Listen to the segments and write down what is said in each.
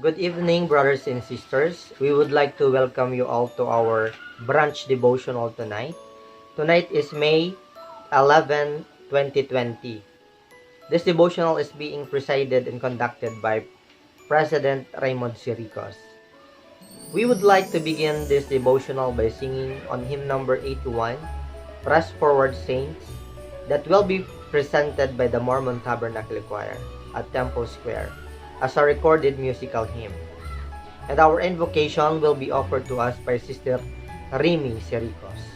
Good evening, brothers and sisters. We would like to welcome you all to our brunch devotional tonight. Tonight is May 11, 2020. This devotional is being presided and conducted by President Raymond Siricos. We would like to begin this devotional by singing on hymn number 81, Press Forward Saints, that will be presented by the Mormon Tabernacle Choir at Temple Square as a recorded musical hymn. And our invocation will be offered to us by Sister Remy Siricos.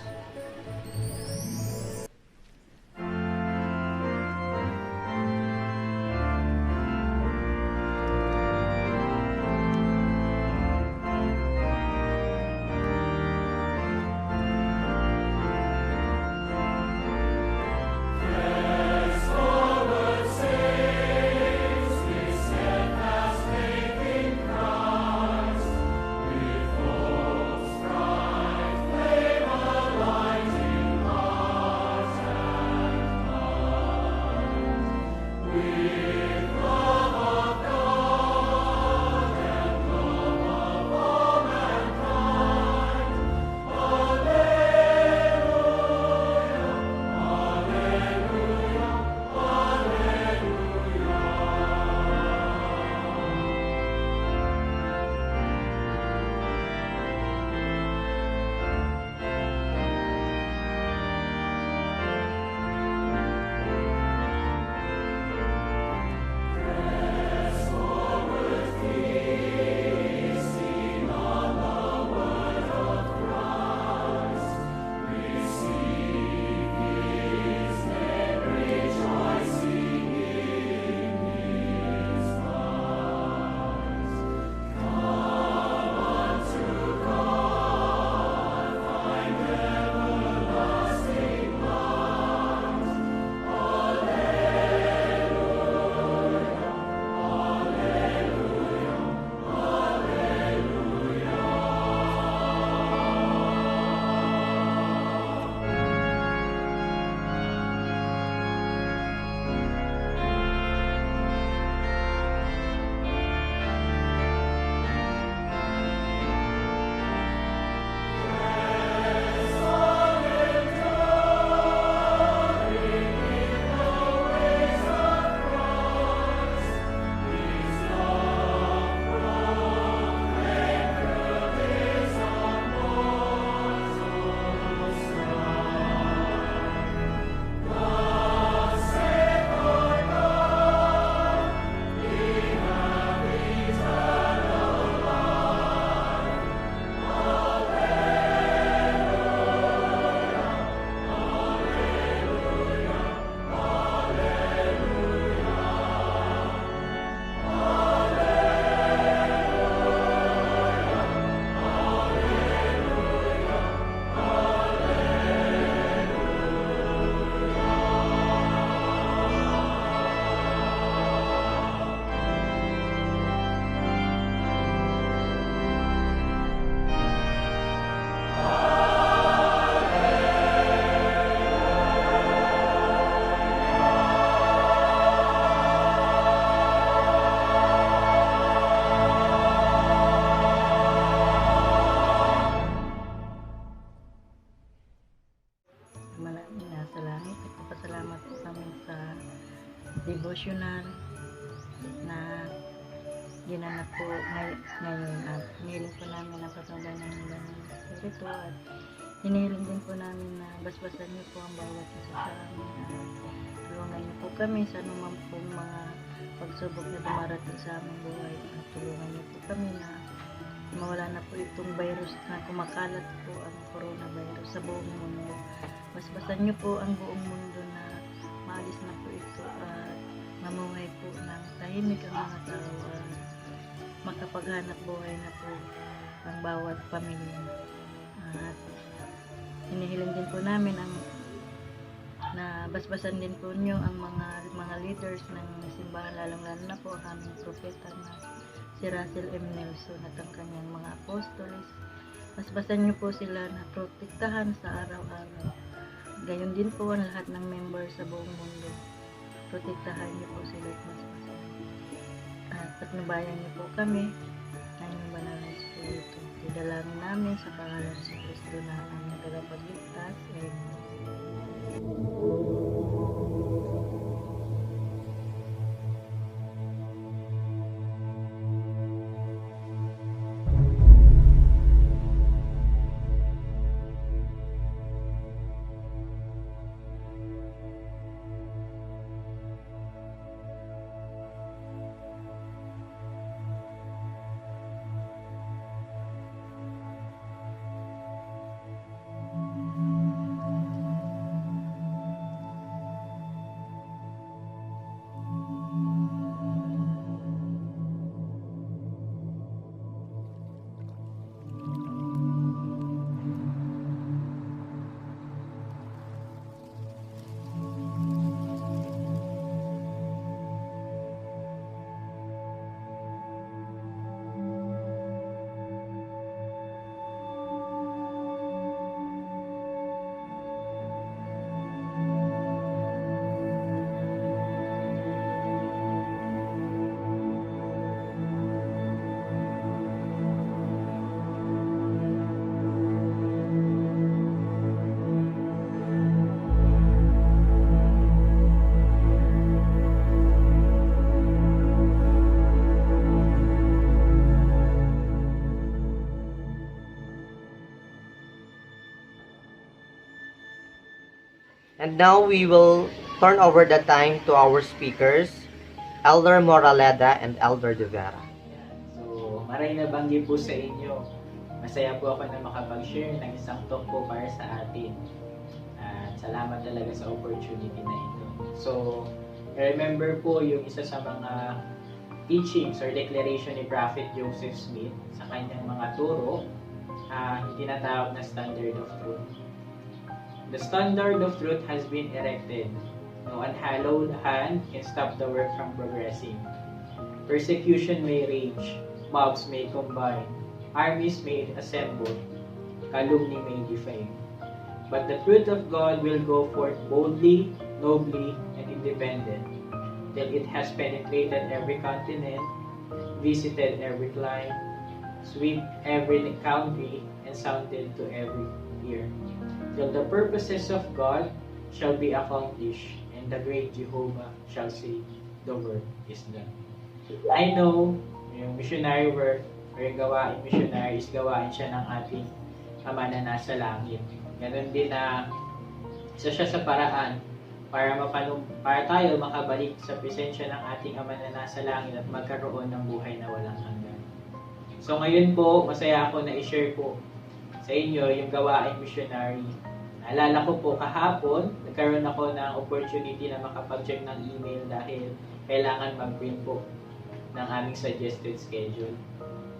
Devotional na ginanap po ngayon at hiniling po namin ang patnubay ng Hilang Espiritu at hiniling din po namin na basbasan niyo po ang bawat isa sa amin at tulungan niyo po kami sa anumang pong mga pagsubok na dumarating sa aming buhay at tulungan niyo po kami na mawala na po itong virus na kumakalat po ang coronavirus sa buong mundo. Basbasan niyo po ang buong mundo na maalis na po ito at mamuhay po ng tahimik ang mga tao at makapaghanap buhay na po ang bawat pamilya. At hinihiling din po namin ang na basbasan din po nyo ang mga leaders ng simbahan, lalong-lalo na po ang aming propeta na si Russell M. Nelson at ang kanyang mga apostoles. Basbasan nyo po sila na protektahan sa araw-araw. Gayon din po ang lahat ng member sa buong mundo. Protektahan nyo po sila at basbasan. At patnubayan nyo po kami ng Banal na Espiritu. Idalangin namin sa pangalan sa Kristo na ang tagapagligtas. Amen. And now we will turn over the time to our speakers, Elder Moraleda and Elder De Vera. So, maray na banggi po sa inyo. Masaya po ako na makapag-share ng isang talk po para sa atin. At salamat talaga sa opportunity na ito. So, remember po yung isa sa mga teachings or declaration ni Prophet Joseph Smith sa kanyang mga turo, tinatawag na Standard of Truth. The standard of truth has been erected. No unhallowed hand can stop the work from progressing. Persecution may rage, mobs may combine, armies may assemble, calumny may defame. But the truth of God will go forth boldly, nobly, and independent, till it has penetrated every continent, visited every clime, swept every country, and sounded to every ear. Till the purposes of God shall be accomplished, and the great Jehovah shall say, the work is done. I know, yung missionary work, or yung gawain missionary is gawain siya ng ating Ama na nasa langit. Ganun din na isa siya sa paraan para tayo makabalik sa presensya ng ating Ama na nasa langit at magkaroon ng buhay na walang hanggan. So ngayon po, masaya ako na i-share po sa inyo yung gawain missionary. Naalala ko po kahapon, nagkaroon ako ng opportunity na makapag-check ng email dahil kailangan mag-print po ng aming suggested schedule.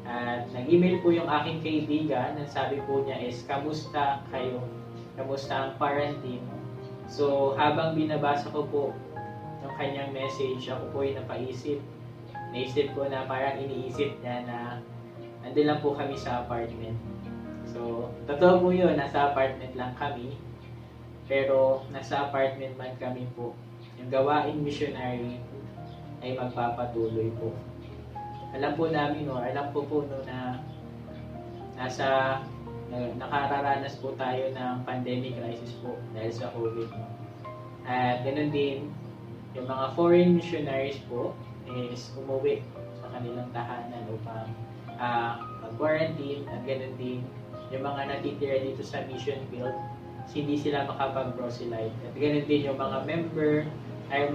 At nag-email po yung aking kaibigan, ang sabi po niya is, kamusta kayo? Kamusta ang quarantine? So habang binabasa ko po yung kanyang message, ako po yung napaisip. Naisip ko na parang iniisip niya na nandun lang po kami sa apartment. So, totoo po yun, nasa apartment lang kami. Pero, nasa apartment man kami po. Yung gawain missionary ay magpapatuloy po. Alam po namin, alam po na nakararanas po tayo ng pandemic crisis po dahil sa COVID. At ganun din, yung mga foreign missionaries po is umuwi sa kanilang tahanan upang mag-quarantine at ganun din yung mga natitira dito sa mission field, hindi sila makapag-proselyte. At ganun din yung mga member ay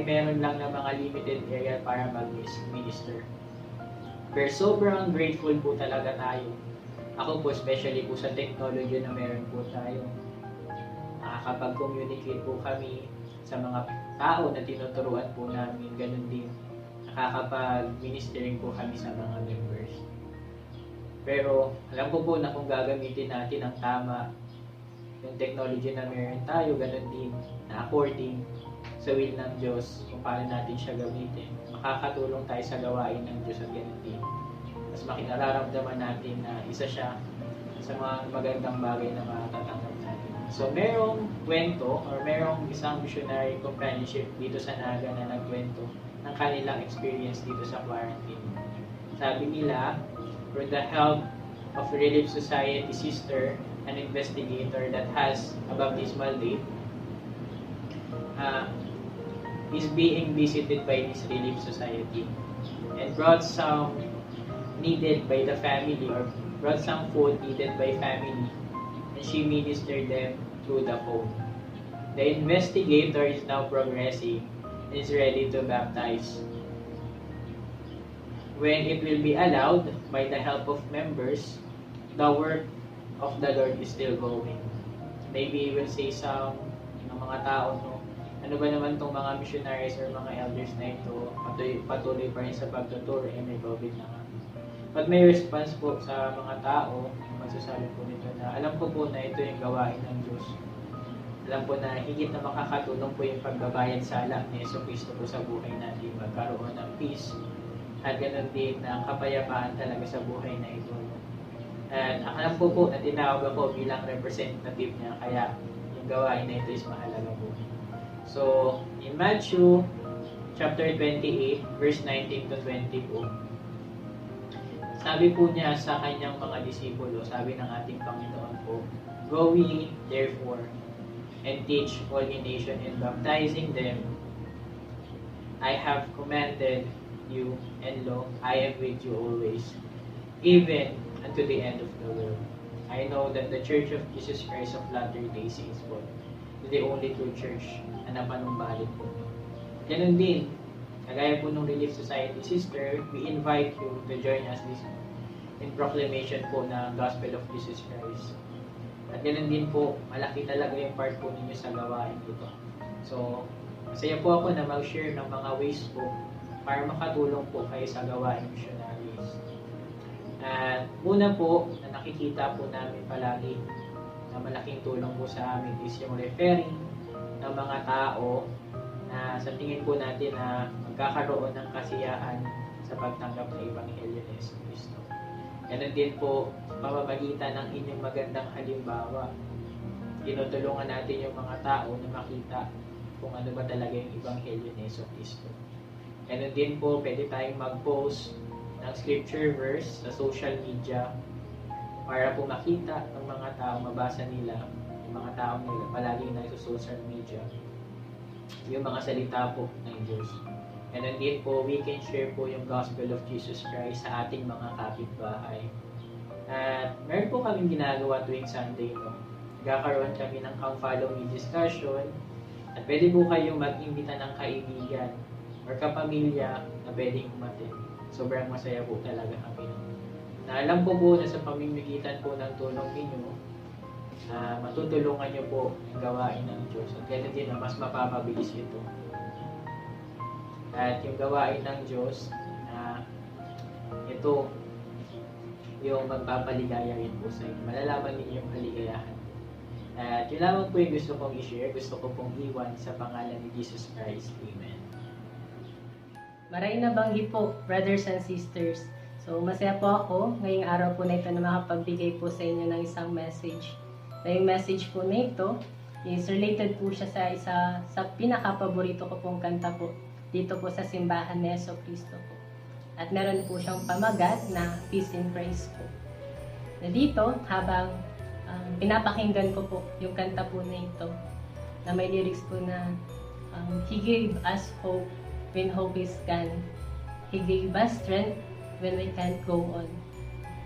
meron lang na mga limited area para mag-minister. Pero sobrang grateful po talaga tayo. Ako po, especially po sa technology na meron po tayo. Nakakapag-communicate po kami sa mga tao na tinuturuan po namin. Ganun din, nakakapag-ministering po kami sa mga members. Pero alam ko po na kung gagamitin natin ang tama yung technology na meron tayo, ganun din na according sa will ng Diyos kung paano natin siya gamitin, makakatulong tayo sa gawain ng Diyos at ganun din. Mas makikararamdaman natin na isa siya sa mga magandang bagay na matatanggap natin. So merong kwento or merong isang missionary companionship dito sa Naga na nagkwento ng kanilang experience dito sa quarantine. Sabi nila, for the help of Relief Society sister, an investigator that has a baptismal date, is being visited by this Relief Society and brought some needed by the family, or brought some food needed by family, and she ministered them through the phone. The investigator is now progressing and is ready to baptize. When it will be allowed by the help of members, the work of the Lord is still going. Maybe we'll say some ng mga tao, no? Ano ba naman itong mga missionaries or mga elders na ito, patuloy pa rin sa pagtuturo, may COVID na nga. But may response po sa mga tao, magsasabi po nito na, alam ko po na ito yung gawain ng Diyos. Alam po na higit na makakatulong po yung pagbabayad sala ni Yesu Cristo po sa buhay natin, magkaroon ng peace, at ganoon din ng kapayapaan talaga sa buhay na ito. At alam ko po na tinawag ako bilang representative niya, kaya yung gawain na ito is mahalaga po. So, in Matthew chapter 28, verse 19 to 20 po, sabi po niya sa kanyang mga disipulo, sabi ng ating Panginoon po, "Go ye, therefore, and teach all the nations, and baptizing them. I have commanded you, and lo, I am with you always, even unto the end of the world." I know that the Church of Jesus Christ of Latter-day Saints po is the only true church na napanumbalit po. Ganun din, kagaya po ng Relief Society sister, we invite you to join us this in proclamation po ng Gospel of Jesus Christ. At ganun din po, malaki talaga yung part po ninyo sa gawain ito. So, masaya po ako na mag-share ng mga ways po para makatulong po kayo sa gawain missionaries. At una po, na nakikita po namin palagi na malaking tulong po sa amin is yung referring ng mga tao na sa tingin po natin na magkakaroon ng kasiyahan sa pagtanggap ng Ebanghelyo ni Yesu Cristo. Ganun din po, pamamagitan ng inyong magandang halimbawa, tinutulungan natin yung mga tao na makita kung ano ba talaga yung Ebanghelyo ni Yesu Cristo. Ganun din po, pwede tayong mag-post ng scripture verse sa social media para po makita ng mga tao, mabasa nila, yung mga tao nila palaging nasa social media, yung mga salita po ng Diyos. And then po, we can share po yung Gospel of Jesus Christ sa ating mga kapitbahay. At meron po kaming ginagawa tuwing Sunday, no? Nagkakaroon kami ng Come Follow Me discussion, at pwede po kayong mag-imbita ng kaibigan or kapamilya na pwedeng umatin. Sobrang masaya po talaga kami. Na alam ko po na sa pamimigitan po ng tulong ninyo, matutulungan nyo po ang gawain ng Diyos. At kaya din na mas mapapabilis ito. At yung gawain ng Diyos, ito yung magpapaligaya rin po sa inyo. Malalaman ninyo yung kaligayahan. At yun lamang po yung gusto kong i-share. Gusto ko pong iwan sa pangalan ni Jesus Christ. Amen. Maray na banggi po, brothers and sisters. So, masaya po ako ngayong araw po na ito na makapagbigay po sa inyo ng isang message. So, yung message po na ito is related po siya sa pinaka-paborito ko pong kanta po dito po sa simbahan ni Yesu Cristo po. At meron po siyang pamagat na Peace and Praise po. Na dito, habang pinapakinggan ko po yung kanta po na ito, na may lyrics po na He gave us hope when hope is gone. He gave us strength when we can't go on.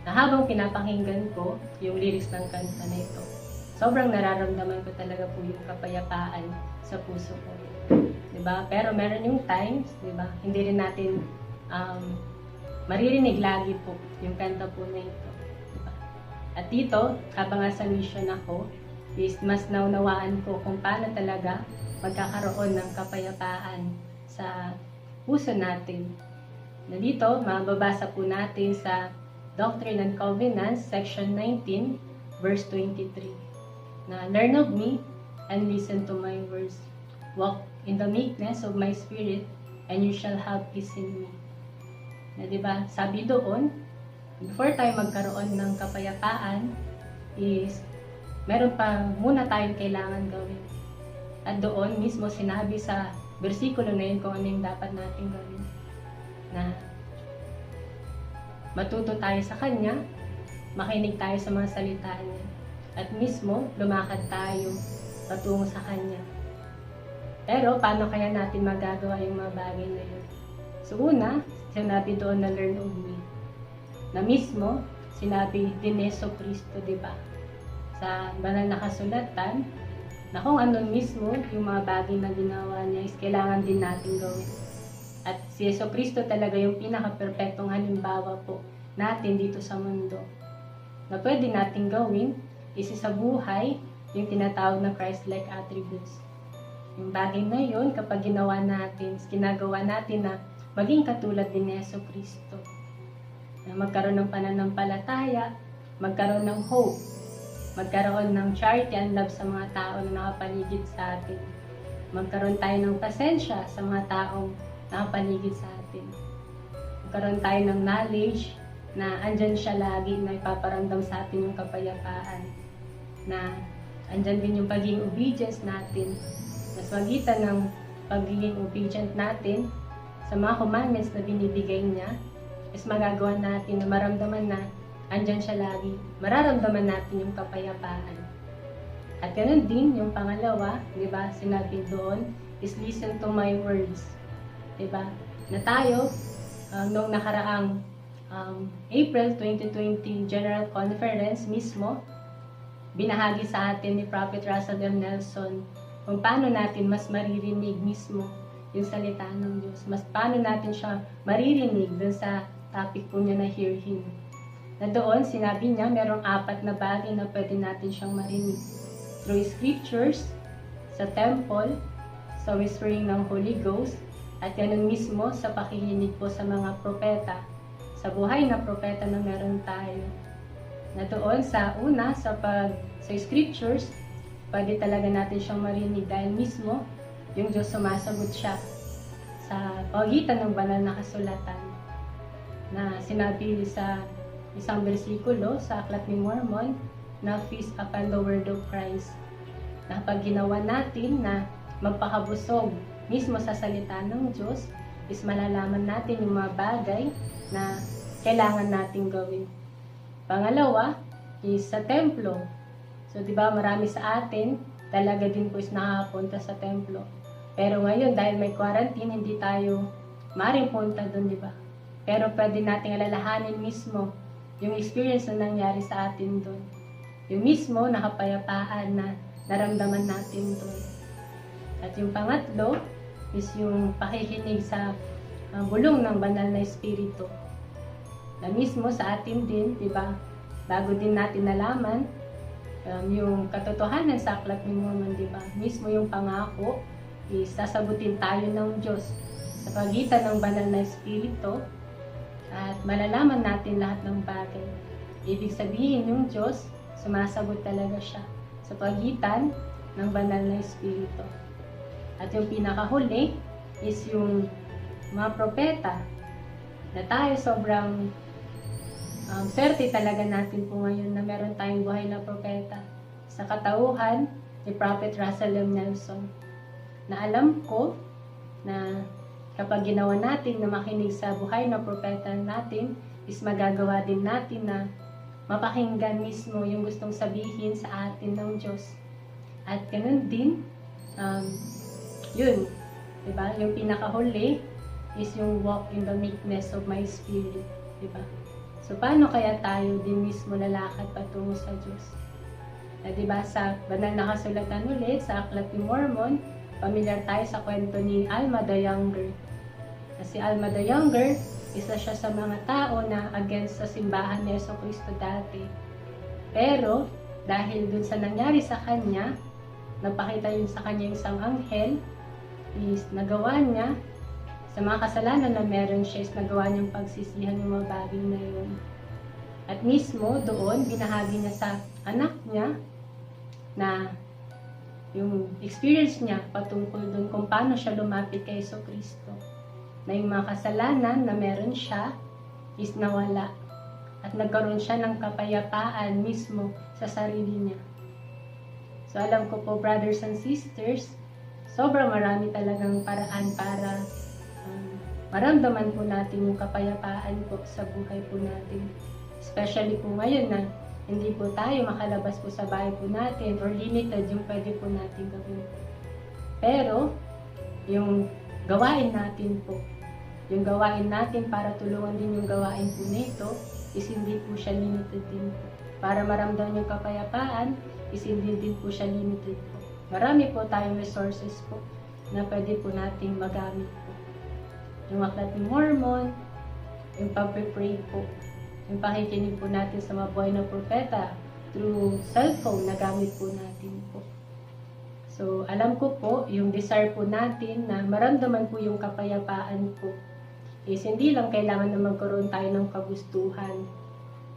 Na habang pinapakinggan ko yung lyrics ng kanta na ito, sobrang nararamdaman ko talaga po yung kapayapaan sa puso ko. Diba? Pero meron yung times, diba? Hindi rin natin maririnig lagi po yung kanta po na ito. Diba? At dito, habang nasa mission ako, is mas naunawaan ko kung paano talaga magkakaroon ng kapayapaan sa puso natin. Na dito, mababasa po natin sa Doctrine and Covenants, section 19, verse 23. Na, "Learn of me and listen to my words. Walk in the meekness of my spirit, and you shall have peace in me." Na, diba, sabi doon, before tayo magkaroon ng kapayapaan, is meron pa muna tayong kailangan gawin. At doon mismo sinabi sa versikulo na yun kung ano yung dapat natin gawin. Na matuto tayo sa Kanya, makinig tayo sa mga salita niya, at mismo lumakad tayo patungo sa Kanya. Pero paano kaya natin magagawa yung mga bagay na yun? So una, sinabi doon na learn of me. Na mismo, sinabi din ni Yeso Cristo, di ba? Sa banal na kasulatan, na kung ano mismo yung mga bagay na ginawa niya is kailangan din natin gawin. At si Yeso Cristo talaga yung pinaka-perfectong halimbawa po natin dito sa mundo. Na pwede natin gawin is sa buhay yung tinatawag na Christ-like attributes. Yung bagay na yun, kapag ginawa natin, ginagawa natin na maging katulad din ni Yeso Cristo. Na magkaroon ng pananampalataya, magkaroon ng hope, magkaroon ng charity and love sa mga tao na nakapaligid sa atin. Magkaroon tayo ng pasensya sa mga taong nakapaligid sa atin. Magkaroon tayo ng knowledge na andyan siya lagi na ipaparamdam sa atin yung kapayapaan. Na andyan din yung pagiging obedience natin. Mas magitan ng pagiging obedient natin sa mga commandments na binibigay niya, is magagawa natin na maramdaman na andyan siya lagi. Mararamdaman natin yung kapayapaan. At ganun din, yung pangalawa, di ba, sinabi doon, is listen to my words. Di ba? Na tayo, noong nakaraang April 2020 General Conference mismo, binahagi sa atin ni Prophet Russell M. Nelson kung paano natin mas maririnig mismo yung salita ng Diyos. Mas paano natin siya maririnig dun sa topic po niya na hear Him. Na doon, sinabi niya, merong 4 na bagay na pwede natin siyang marinig. Through Scriptures, sa temple, sa whispering ng Holy Ghost, at ganun mismo sa pakikinig po sa mga propeta, sa buhay na propeta na meron tayo. Na doon, sa una, sa Scriptures, pwede talaga natin siyang marinig dahil mismo, yung Diyos sumasagot siya sa pagitan ng banal na kasulatan na sinabi sa isang bersikulo sa Aklat ni Mormon na feast upon the word of Christ. Na pag ginawa natin na magpakabusog mismo sa salita ng Diyos, is malalaman natin yung mga bagay na kailangan natin gawin. Pangalawa is sa templo. So, di ba, marami sa atin talaga din po is nakakapunta sa templo. Pero ngayon, dahil may quarantine, hindi tayo maaaring punta doon, di ba? Pero pwede nating alalahanin mismo yung experience na nangyari sa atin doon. Yung mismo nakapayapaan na naramdaman natin doon. At yung pangatlo is yung pakikinig sa bulong ng banal na espiritu. Na mismo sa atin din, di ba? Bago din natin nalaman yung katotohanan sa Aklat ni Mormon, di ba? Mismo yung pangako is sasagutin tayo ng Diyos sa pagitan ng banal na espiritu at malalaman natin lahat ng bagay. Ibig sabihin yung Diyos, sumasagot talaga siya sa pagitan ng banal na espiritu. At yung pinakahuli is yung mga propeta na tayo sobrang swerte talaga natin po ngayon na meron tayong buhay na propeta sa katauhan ni Prophet Russell M. Nelson. Na alam ko na kapag ginawa natin na makinig sa buhay na propeta natin, is magagawa din natin na mapakinggan mismo yung gustong sabihin sa atin ng Diyos. At ganun din, yun, diba? Yung pinakahuli is yung walk in the meekness of my spirit, diba? So, paano kaya tayo din mismo lalakad patungo sa Diyos? Diba, sa banal na kasulatan ulit, sa Aklat ni Mormon, familiar tayo sa kwento ni Alma the Younger. Si Alma the Younger, isa siya sa mga tao na against sa simbahan ni Yeso Cristo dati. Pero, dahil dun sa nangyari sa kanya, napakita yun sa kanya yung isang anghel, is nagawa niya, sa mga kasalanan na meron siya, is nagawa niyang pagsisihan yung mga bagay na yun. At mismo, doon, binahagi niya sa anak niya, na yung experience niya patungkol doon kung paano siya lumapit kay Yeso Cristo. Na yung mga kasalanan na meron siya is nawala. At nagkaroon siya ng kapayapaan mismo sa sarili niya. So alam ko po, brothers and sisters, sobrang marami talagang paraan para maramdaman po natin yung kapayapaan po sa buhay po natin. Especially po ngayon na hindi po tayo makalabas po sa bahay po natin or limited yung pwede po natin gawin. Pero, yung gawain natin po, yung gawain natin para tulungan din yung gawain po nito, is hindi po siya limited din po. Para maramdaman yung kapayapaan, is hindi din po siya limited po. Marami po tayong resources po na pwede po nating magamit po. Yung Aklat ni Mormon, yung pag-pray po, yung pakikinig po natin sa mabuhay na propeta through cellphone na gamit po natin po. So, alam ko po, yung desire po natin na maramdaman po yung kapayapaan po is hindi lang kailangan na magkaroon tayo ng kagustuhan,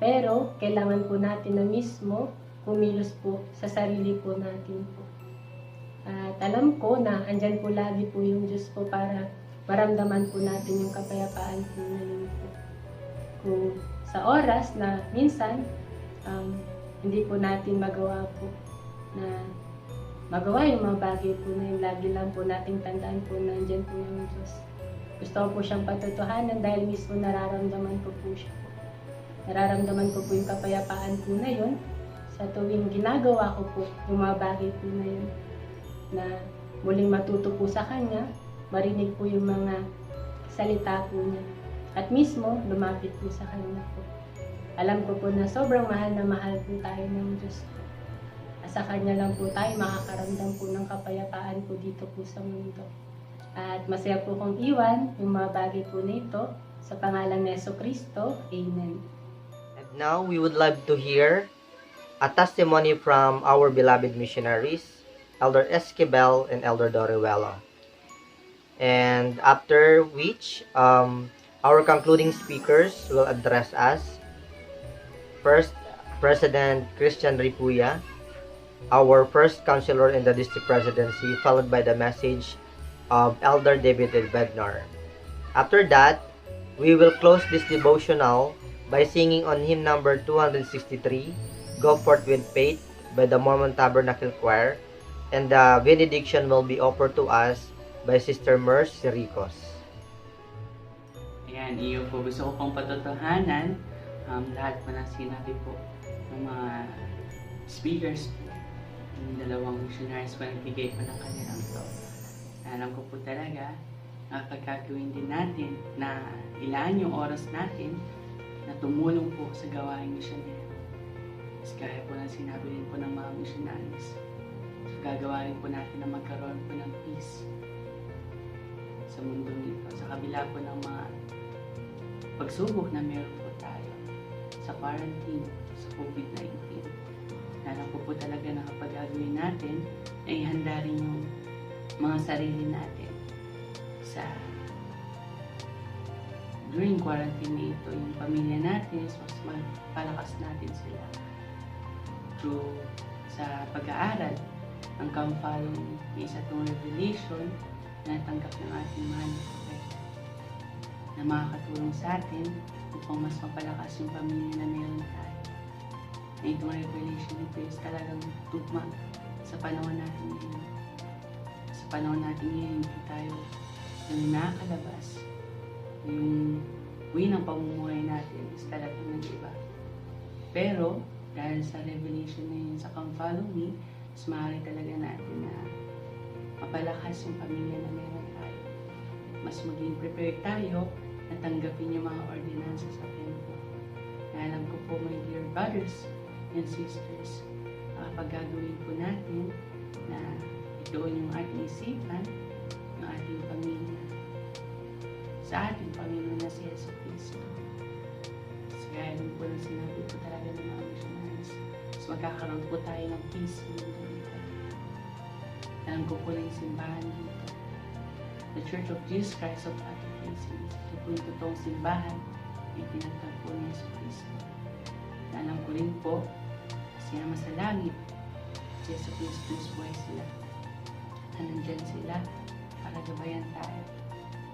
pero kailangan po natin na mismo kumilos po sa sarili po natin po. At alam ko na andyan po lagi po yung Diyos po para maramdaman po natin yung kapayapaan po na yun po. Kung sa oras na minsan, hindi po natin magawa po na magawa yung mga bagay po na yun, lagi lang po nating tandaan po na andyan po yung Diyos. Gusto ko po siyang patutuhanan dahil mismo nararamdaman ko po siya po. Nararamdaman ko po yung kapayapaan po na yun sa tuwing ginagawa ko po yung mga bagay po na yun, na muling matuto po sa Kanya, marinig po yung mga salita po niya, at mismo lumapit po sa Kanya po. Alam ko po na sobrang mahal na mahal po tayo ng Diyos po. Sa Kanya lang po tayo makakaramdam po ng kapayapaan po dito po sa mundo. At masaya po kong iwan yung mga bagay po nito sa pangalan ni Jesucristo. Amen. And now, we would like to hear a testimony from our beloved missionaries, Elder Esquivel and Elder Doriwelo. And after which, our concluding speakers will address us. First, President Christian Ripuya, our first counselor in the district presidency, followed by the message of Elder David Bednar. After that, we will close this devotional by singing on hymn number 263, Go Forth with Faith, by the Mormon Tabernacle Choir, and the benediction will be offered to us by Sister Merce Siricos. Ayan, iyo po. Gusto ko pong patotohanan lahat po ng sinabi po ng mga speakers po, yung dalawang missionaries po nagbigay po ng kanilang talk. Alam ko po talaga na pagkagawin din natin na ilaan yung oras natin na tumulong po sa gawain missionary. Kaya po na sinabi rin po ng mga missionaries, gagawa rin po natin na magkaroon po ng peace sa mundo nito. Sa kabila po ng mga pagsubok na meron po tayo sa quarantine, sa COVID-19. Alam ko po talaga na kapag gagawin natin, ay handa rin yung mga sarili natin sa during quarantine nito, yung pamilya natin, mas mapalakas natin sila through sa pag-aaral ang following isa itong revelation na natanggap ng ating mahal na propeta na makakatulong sa atin upang mas mapalakas yung pamilya na meron tayo. Na itong revelation nito is talagang tugma sa panahon natin ngayon. Sa panahon natin ngayon, hindi tayo yung nakakalabas. Yung way ng pamumuhay natin is talagang nag-iba. Pero, dahil sa revelation na yun sa Come Follow Me, mas maaari talaga natin na mapalakas yung pamilya na meron tayo. Mas maging prepared tayo na tanggapin yung mga ordinances sa temple. Kaya alam ko po, my dear brothers and sisters, kapag gagawin po natin na ituon yung ating isipan, yung ating pamilya, sa ating Panginoon na si Jesucristo. So, kaya rin po lang sinabi po talaga ng mga missionaries, mas magkakaroon po tayo ng peace dito. Alam ko po lang yung simbahan dito. The Church of Jesus Christ of Latter-day Saints. Ito po yung totoong simbahan na itinatagpo ni Jesucristo. Alam ko rin po, kasama sa langit, si Jesucristo is buhay sila. Na nandyan sila para gabayan tayo.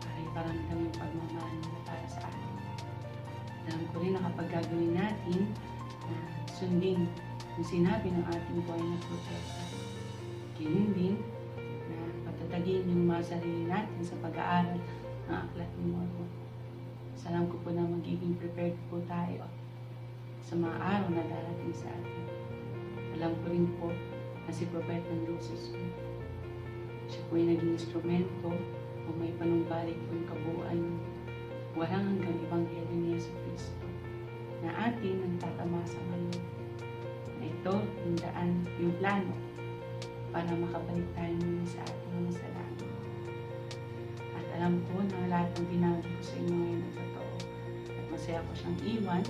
Para iparamdam yung pagmamahal nila para sa atin. Alam ko rin na kapag gagawin natin na sundin yung sinabi ng ating buhay na propeta. Ganun din na patatagin yung mga sarili natin sa pag-aaral ng ng Aklat ni Mormon. Alam ko po na magiging prepared po tayo sa mga araw na darating sa atin. Alam ko rin po na si Propeta Joseph Smith, siya po ay naging instrumento o may panumbalik po yung kabuuan ng walang hanggang Ebanghelyo ni Yesu Cristo na atin ang tatamasa ngayon. Na ito yung daan, yung plano para makabalik tayo muli sa ating mga salamin. At alam ko na lahat ng binabi ko sa inyo ngayon ay totoo. At masaya ko siyang iwan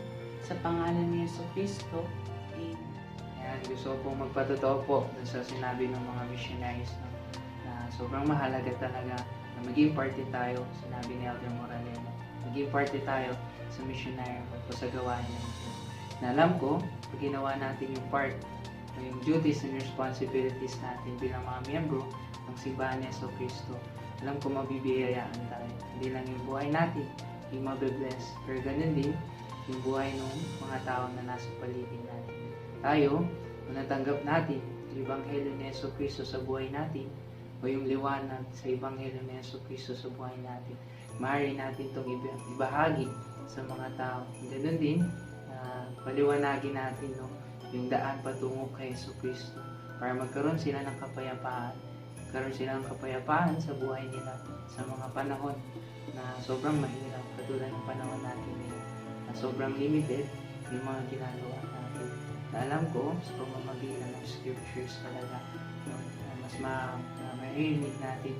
sa pangalan ni Yesu Cristo. Amen. Ayan, gusto ko pong magpatotoo po dun sa sinabi ng mga missionaries na sobrang mahalaga talaga na maging party tayo, sinabi ni Elder Moralena. Maging party tayo sa missionary o sa gawain ng Diyos. Na alam ko, pag ginawa natin yung part o yung duties and responsibilities natin bilang mga miyembro ng Simbahan ni Yesu Cristo, alam ko mabibiyayaan tayo. Hindi lang yung buhay natin, yung mabibless. Pero ganun din, yung buhay ng mga tao na nasa paligid natin. Tayo, kung natanggap natin yung Ebanghelyo ni Yesu Cristo sa buhay natin, o yung liwanag sa Ebanghelyo ni Yesu Cristo sa buhay natin, maaari natin itong ibahagi sa mga tao. Ganun din, paliwanagin natin yung daan patungo kay Yesu Cristo para magkaroon sila ng kapayapaan. Magkaroon sila ng kapayapaan sa buhay nila sa mga panahon na sobrang mahirap, katulad ng panahon natin ngayon, na sobrang limited yung mga ginagawa natin. Na alam ko, sa pamamagitan ng scriptures talaga, mas maririnig natin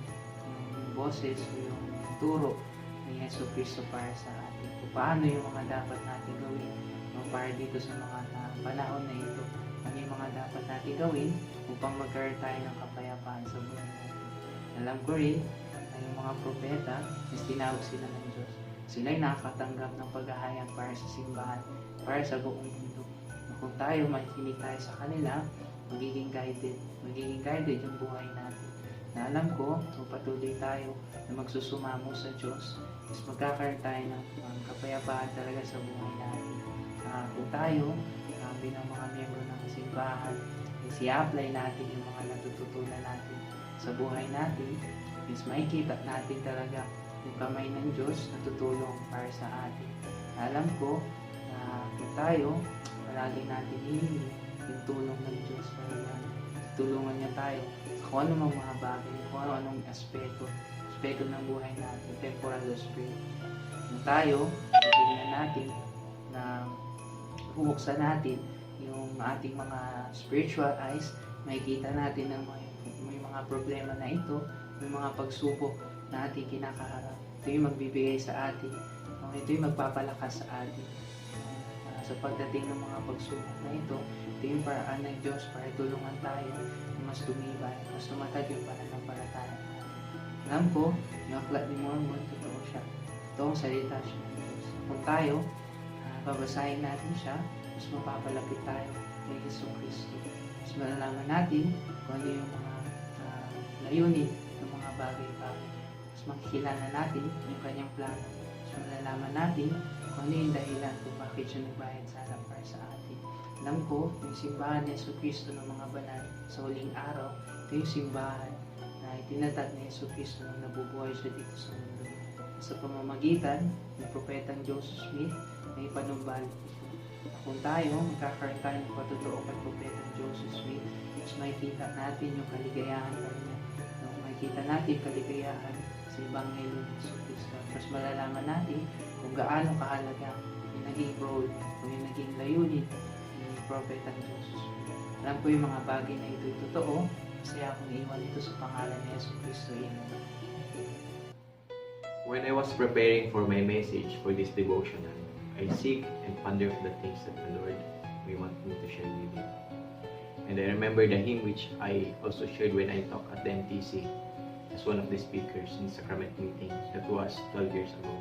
yung boses o yung turo ni Yesu Cristo para sa atin. Kung paano yung mga dapat natin gawin para dito sa mga panahon na ito. Ano yung mga dapat natin gawin upang magkaroon tayo ng kapayapaan sa buhay natin. Alam ko rin na yung mga propeta, is tinawag sila ng Diyos. Sila'y nakakatanggap ng paghahayag para sa simbahan, para sa buong mundo. Na kung tayo, makikinig tayo sa kanila, magiging guided yung buhay natin. Na alam ko, kung patuloy tayo na magsusumamo sa Diyos, is magkakaroon tayo ng kapayapaan talaga sa buhay natin. Kung tayo, bilang mga miyembro ng simbahan, is i-apply natin yung mga natututunan natin sa buhay natin, is makikita natin talaga yung kamay ng Diyos na tutulong para sa atin. Alam ko na kung tayo, palagi natin hihingi yung tulong ng Diyos talaga. Tulungan niya tayo sa kung anong mga bagay, kung anong aspeto ng buhay natin, temporal o spiritual. Kung tayo, tingnan natin na bubuksan natin yung ating mga spiritual eyes, makikita natin na may mga problema na ito, may mga pagsubok na ating kinakaharap. Ito yung magbibigay sa atin, ito yung magpapalakas sa atin. Sa pagdating ng mga pagsubok na ito yung paraan ng Diyos para tulungan tayo na mas tumibay, mas tumatag yung pananampalataya. Alam ko, yung Aklat ni Mormon, totoo siya. Ito ang salita siya ng Diyos. Kung tayo, babasahin natin siya, mas mapapalapit tayo kay Yesu Cristo. Mas malalaman natin kung ano yung mga layunin ng mga bagay-bagay. Mas makikilala natin yung kanyang plano. Mas malalaman natin kung ano yung dahilan kung bakit siya nagbayad sana para sa atin. Alam ko, yung simbahan ni Yesu Cristo ng mga banal sa huling araw, ito yung simbahan na itinatag ni Yesu Cristo nang nabubuhay siya dito sa mundo. Sa pamamagitan ng propetang Joseph Smith, may panumbalik ito. Kung tayo, magkakaroon tayo ng patotoo kay propetang Joseph Smith, mas makikita natin yung kaligayahan kanya. Makikita natin kaligayahan sa Ebanghelyo ni Yesu Cristo. Mas malalaman natin kung gaano kahalaga yung naging role o yung naging layunin ni propetang Joseph Smith. Alam ko yung mga bagay na ito totoo, masaya akong iwan ito sa pangalan ni Yesu Cristo. Amen. When I was preparing for my message for this devotional, I seek and ponder the things that the Lord may want me to share with you. And I remember the hymn which I also shared when I talked at the MTC as one of the speakers in the sacrament meeting that was 12 years ago.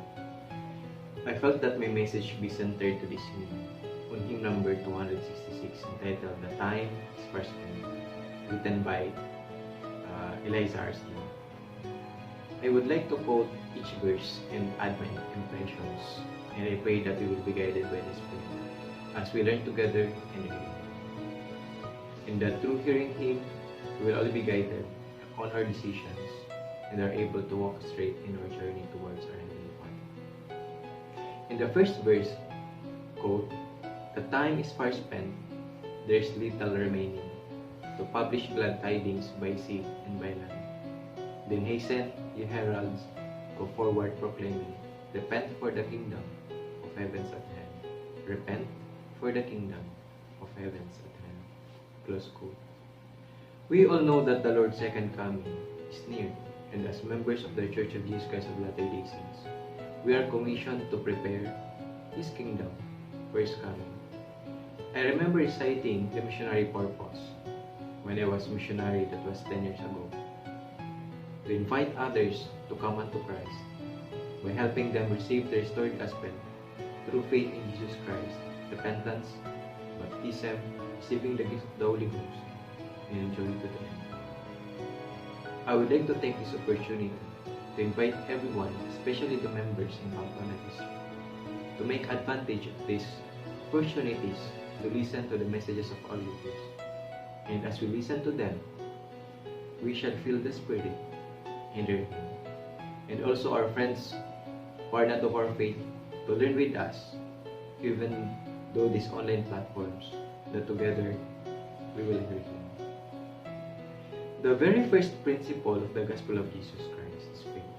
I felt that my message should be centered to this hymn, on hymn number 266, entitled "The Time is Personal," written by Eliza Arslan. I would like to quote each verse and add my impressions, and I pray that we will be guided by the Spirit as we learn together and read. In that through hearing Him, we will all be guided on our decisions and are able to walk straight in our journey towards our Heavenly Father. In the first verse, quote, "The time is far spent, there is little remaining, to publish glad tidings by sea and by land. Then hasten, ye heralds, go forward proclaiming, repent, for the kingdom of heaven's at hand. Repent, for the kingdom of heaven's at hand." Close quote. We all know that the Lord's second coming is near, and as members of the Church of Jesus Christ of Latter-day Saints, we are commissioned to prepare His kingdom for His coming. I remember reciting the missionary purpose when I was missionary, that was 10 years ago, to invite others to come unto Christ by helping them receive the restored gospel through faith in Jesus Christ, repentance, baptism, receiving the gift of the Holy Ghost, and enjoying to the end. I would like to take this opportunity to invite everyone, especially the members in Pampanga, to make advantage of these opportunities to listen to the messages of our leaders. And as we listen to them, we shall feel the Spirit and their Him. And also our friends who are not of our faith, to learn with us, even though these online platforms, that together we will hear Him. The very first principle of the Gospel of Jesus Christ is faith.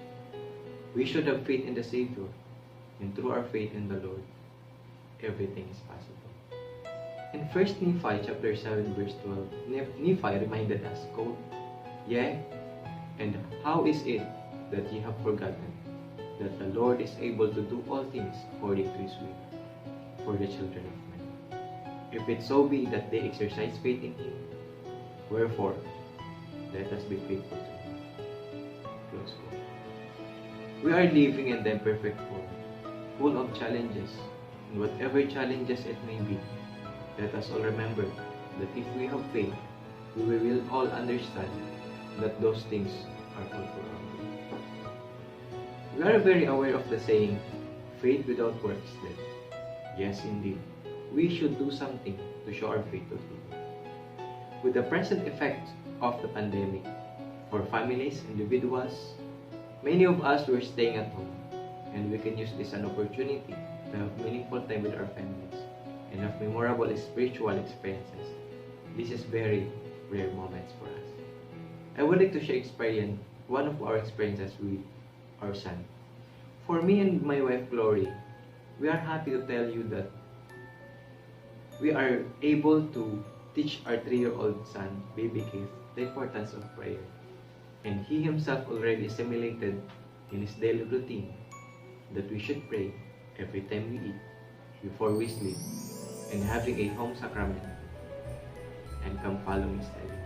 We should have faith in the Savior, and through our faith in the Lord, everything is possible. In 1 Nephi chapter 7 verse 12, Nephi reminded us, quote, "Yea, and how is it that ye have forgotten that the Lord is able to do all things according to His will for the children of men? If it so be that they exercise faith in Him, wherefore let us be faithful to Him." Close quote. We are living in the imperfect world, full of challenges, and whatever challenges it may be, let us all remember that if we have faith, we will all understand that those things are all for our good. We are very aware of the saying, "Faith without works is dead." Yes, indeed, we should do something to show our faith to people. With the present effect of the pandemic, for families, individuals, many of us were staying at home, and we can use this as an opportunity to have meaningful time with our families and have memorable spiritual experiences. This is very rare moments for us. I would like to share one of our experiences with our son. For me and my wife Glory, we are happy to tell you that we are able to teach our 3-year-old son, baby Keith, the importance of prayer. And he himself already assimilated in his daily routine that we should pray every time we eat, before we sleep, and having a home sacrament, and come follow me steady.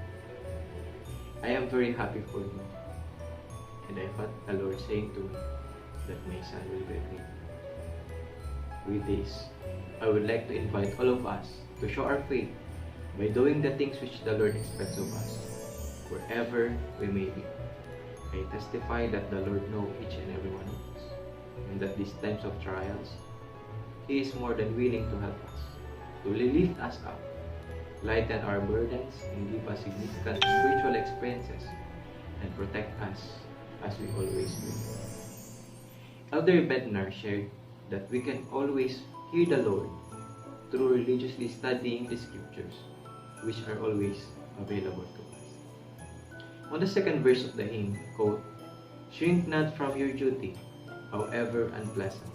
I am very happy for him, and I felt the Lord saying to me that my son will be great. With this, I would like to invite all of us to show our faith by doing the things which the Lord expects of us, wherever we may be. I testify that the Lord knows each and every one of us, and that these times of trials, He is more than willing to help us, to lift us up, lighten our burdens, and give us significant spiritual experiences, and protect us as we always do. Elder Bednar shared that we can always hear the Lord through religiously studying the scriptures, which are always available to us. On the second verse of the hymn, quote, "Shrink not from your duty, however unpleasant,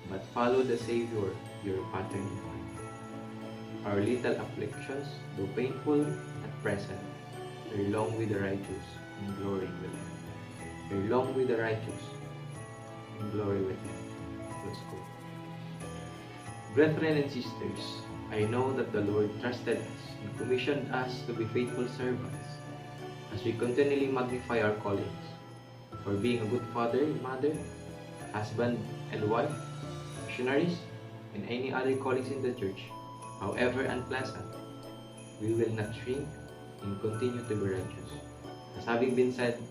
but follow the Savior, your pattern divine. Our little afflictions, though painful at present, are long with the righteous in glory with Him. Are long with the righteous in glory with Him." Let's go. Brethren and sisters, I know that the Lord trusted us and commissioned us to be faithful servants as we continually magnify our callings for being a good father and mother, husband and wife, missionaries, and any other callings in the church, however unpleasant. We will not shrink and continue to be righteous. As having been said,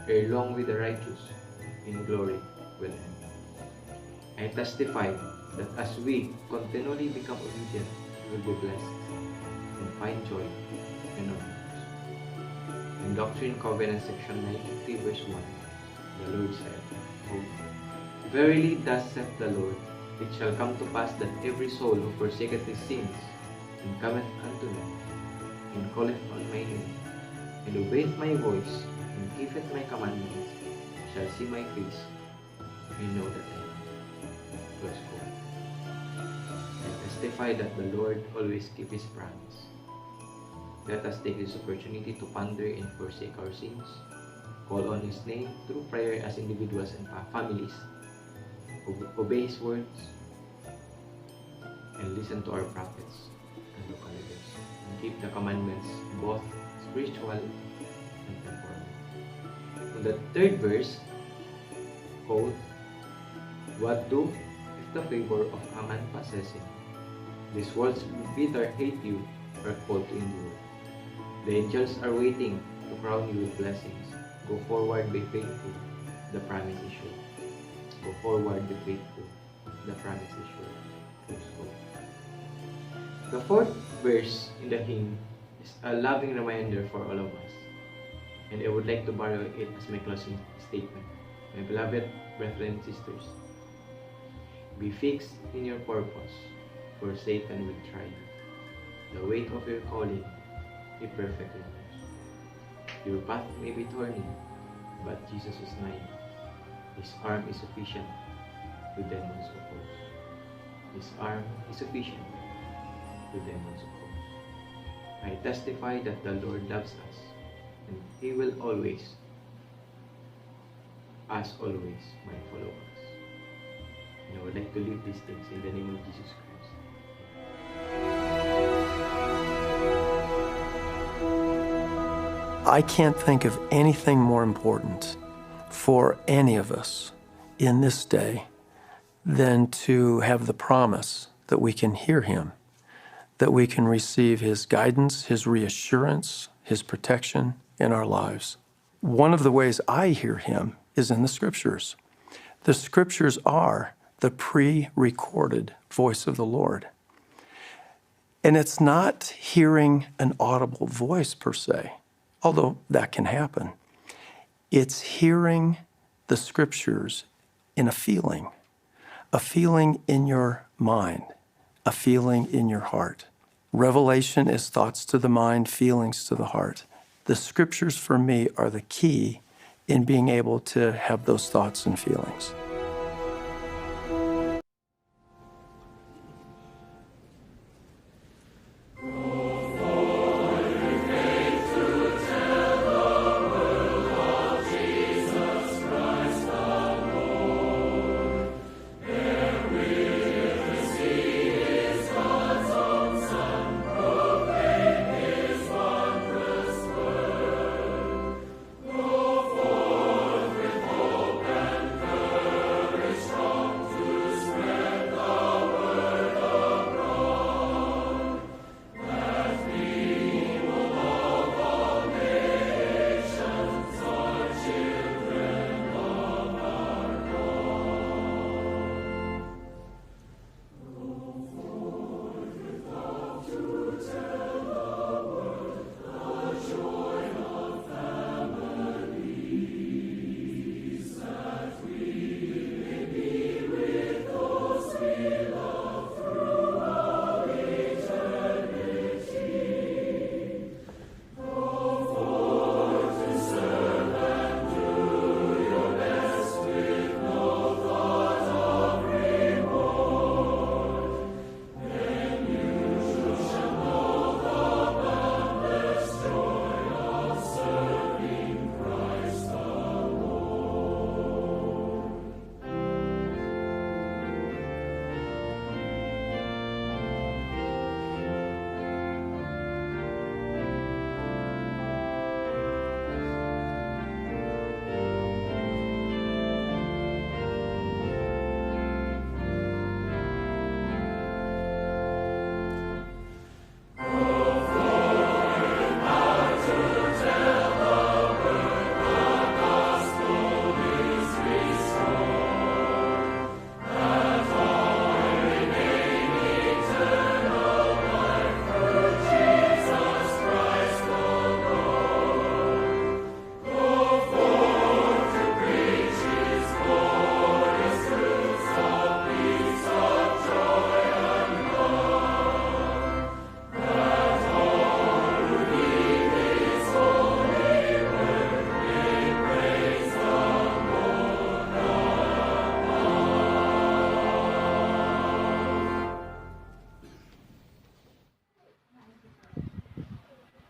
ere long with the righteous in glory with Him. I testify that as we continually become obedient, we will be blessed and find joy in our lives. In Doctrine and Covenants section 93 verse 1, The Lord said, "Oh, verily thus saith the Lord, it shall come to pass that every soul who forsaketh his sins, and cometh unto me, and calleth on my name, and obeyeth my voice, and keepeth my commandments, shall see my face, and know that I am." Verse 4. I testify that the Lord always keeps His promise. Let us take this opportunity to ponder and forsake our sins, call on His name through prayer as individuals and families, obey His words, and listen to our prophets and local leaders, and keep the commandments, both spiritual and temporal. In the third verse, quote, "What do if the favor of a man possessing this world's bitter hate you are called to endure? The angels are waiting to crown you with blessings. Go forward, be faithful. The promise is sure. Go forward, be faithful. The promise is sure." Close quote. The fourth verse in the hymn is a loving reminder for all of us, and I would like to borrow it as my closing statement. My beloved brethren and sisters, be fixed in your purpose, for Satan will try you. The weight of your calling He perfectly knows. Your path may be thorny, but Jesus is nigh. His arm is sufficient to demons oppose. His arm is sufficient to demons oppose. I testify that the Lord loves us, and He will always, as always, mindful of us. And I would like to leave these things in the name of Jesus Christ. I can't think of anything more important for any of us in this day than to have the promise that we can hear Him, that we can receive His guidance, His reassurance, His protection in our lives. One of the ways I hear Him is in the Scriptures. The Scriptures are the pre-recorded voice of the Lord. And it's not hearing an audible voice per se, although that can happen. It's hearing the Scriptures in a feeling in your mind, a feeling in your heart. Revelation is thoughts to the mind, feelings to the heart. The Scriptures for me are the key in being able to have those thoughts and feelings.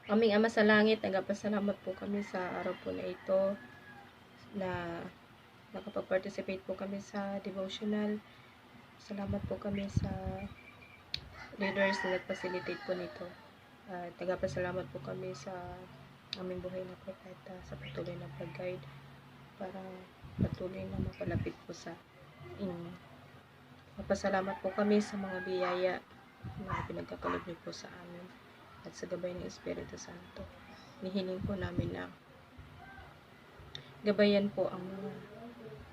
Aming Ama sa Langit, nagpasalamat po kami sa araw po na ito na nakapag-participate po kami sa devotional. Salamat po kami sa leaders na nag-facilitate po nito. At nagpasalamat po kami sa aming buhay na propeta sa patuloy na pag-guide para patuloy na mapalapit po sa inyo. Magpasalamat po kami sa mga biyaya na pinagkakalob niyo po sa amin at sa gabay ng Espiritu Santo. Nihiling po namin na gabayan po ang mga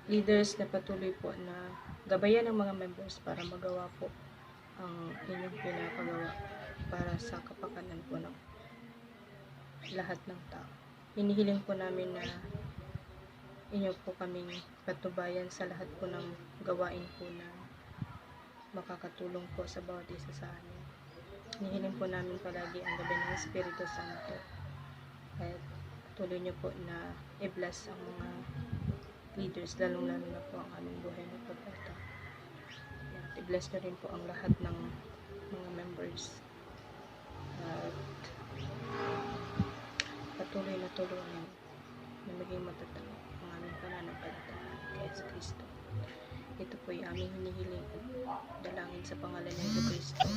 leaders na patuloy po na gabayan ng mga members para magawa po ang inyong pinapagawa para sa kapakanan po ng lahat ng tao. Hinihiling po namin na inyo po kaming patnubayan sa lahat po ng gawain po na makakatulong po sa bawat isa sa amin. Hinihiling po namin palagi ang gabay ng Espiritu Santo at tuloy niyo po na i-bless ang mga leaders, lalong-lalo na po ang aming buhay na propeta. At i-bless niyo rin po ang lahat ng mga members at patuloy na tulungan na maging matatag ang aming pananampalataya kay Yesu Kristo. Ito po ay aming hinihiling dalangin sa pangalan ng Yesu Kristo.